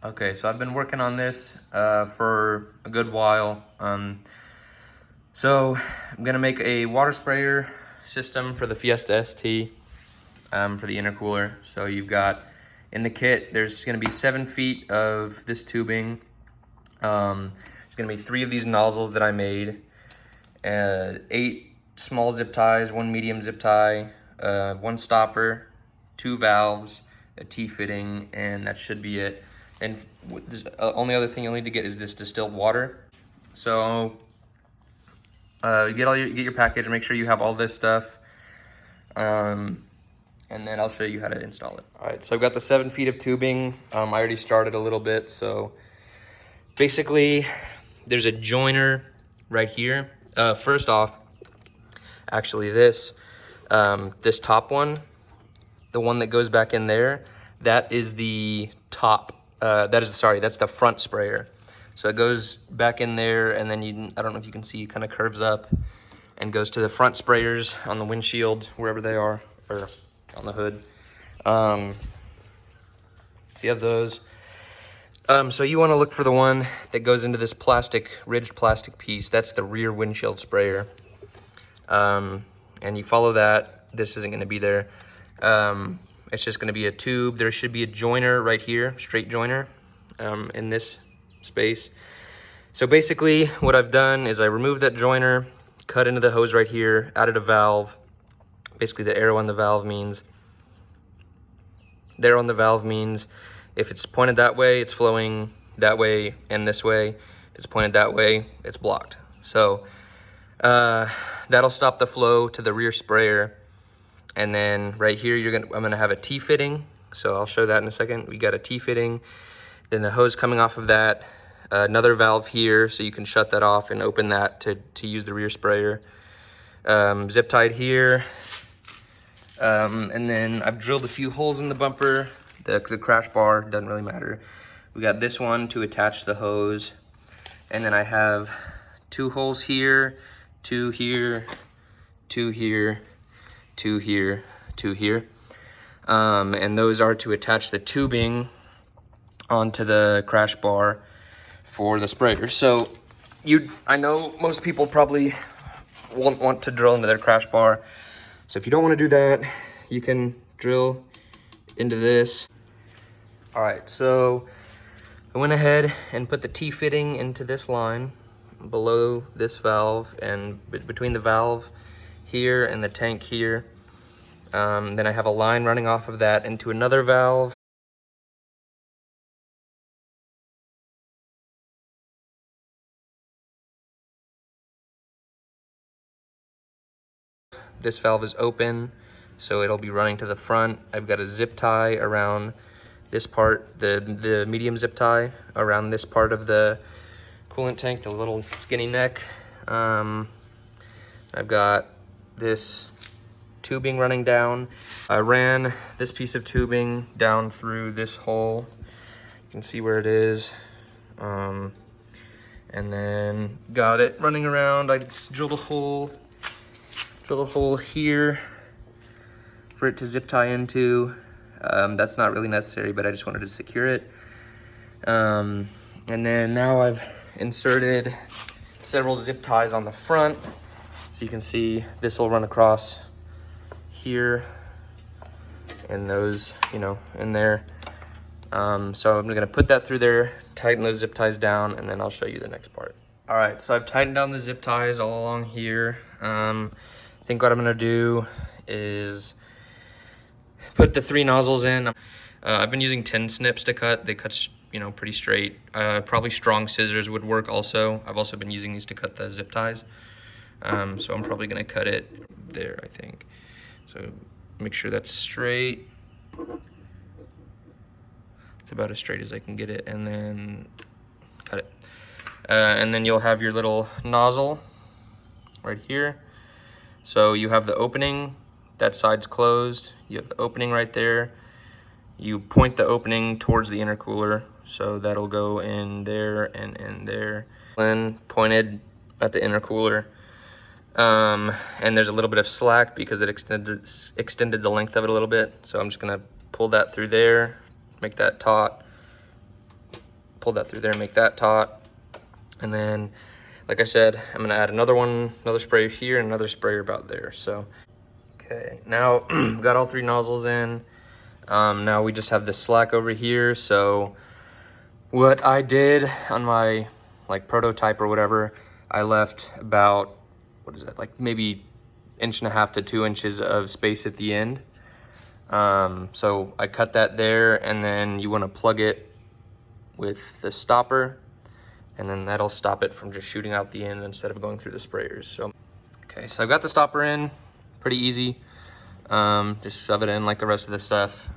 Okay, so I've been working on this for a good while. So I'm gonna make a water sprayer system for the Fiesta ST for the intercooler. So you've got in the kit, there's gonna be 7 feet of this tubing. There's gonna be 3 of these nozzles that I made, 8 small zip ties, 1 medium zip tie, 1 stopper, 2 valves, a T-fitting, and that should be it. And the only other thing you'll need to get is this distilled water. So get your package, make sure you have all this stuff, and then I'll show you how to install it. All right, so I've got the 7 feet of tubing. I already started a little bit. So basically, there's a joiner right here. First off, actually this top one, the one that goes back in there, that is the top. That's the front sprayer. So it goes back in there, and then I don't know if you can see, it kind of curves up and goes to the front sprayers on the windshield, wherever they are, or on the hood. So you have those. So you want to look for the one that goes into this ridged plastic piece. That's the rear windshield sprayer. And you follow that. This isn't going to be there. It's just going to be a tube. There should be a joiner right here, straight joiner, in this space. So basically what I've done is I removed that joiner, cut into the hose right here, added a valve. Basically the arrow on the valve means if it's pointed that way, it's flowing that way and this way. If it's pointed that way, it's blocked. So that'll stop the flow to the rear sprayer. And then right here, I'm gonna have a T-fitting. So I'll show that in a second. We got a T-fitting. Then the hose coming off of that, another valve here, so you can shut that off and open that to use the rear sprayer. Zip tied here. And then I've drilled a few holes in the bumper. The crash bar, doesn't really matter. We got this one to attach the hose. And then I have 2 holes here, 2 here, 2 here, 2 here, 2 here. And those are to attach the tubing onto the crash bar for the sprayer. So I know most people probably won't want to drill into their crash bar. So if you don't want to do that, you can drill into this. All right, so I went ahead and put the T-fitting into this line below this valve and between the valve here and the tank here. Then I have a line running off of that into another valve. This valve is open, so it'll be running to the front. I've got a zip tie around this part, the medium zip tie around this part of the coolant tank, the little skinny neck. I've got this tubing running down. I ran this piece of tubing down through this hole. You can see where it is. And then got it running around. I drilled a hole here for it to zip tie into. That's not really necessary, but I just wanted to secure it. And then now I've inserted several zip ties on the front. So you can see this will run across here and those, in there. So I'm gonna put that through there, tighten those zip ties down, and then I'll show you the next part. All right, so I've tightened down the zip ties all along here. I think what I'm gonna do is put the 3 nozzles in. I've been using 10 snips to cut. They cut, pretty straight. Probably strong scissors would work also. I've also been using these to cut the zip ties. So I'm probably gonna cut it there, I think. So make sure that's straight. It's about as straight as I can get it, and then cut it. And then you'll have your little nozzle right here. So you have the opening, that side's closed. You have the opening right there. You point the opening towards the intercooler, so that'll go in there and in there. Then pointed at the intercooler. And there's a little bit of slack because it extended the length of it a little bit. So I'm just gonna pull that through there, make that taut, pull that through there and make that taut. And then, like I said, I'm gonna add another sprayer here and another sprayer about there. So, okay, now got all 3 nozzles in. Now we just have this slack over here. So what I did on my like prototype or whatever, I left about, what is that, like maybe 1.5 to 2 inches of space at the end. So I cut that there, and then you want to plug it with the stopper, and then that'll stop it from just shooting out the end instead of going through the sprayers. So, okay, so I've got the stopper in, pretty easy. Just shove it in like the rest of the stuff.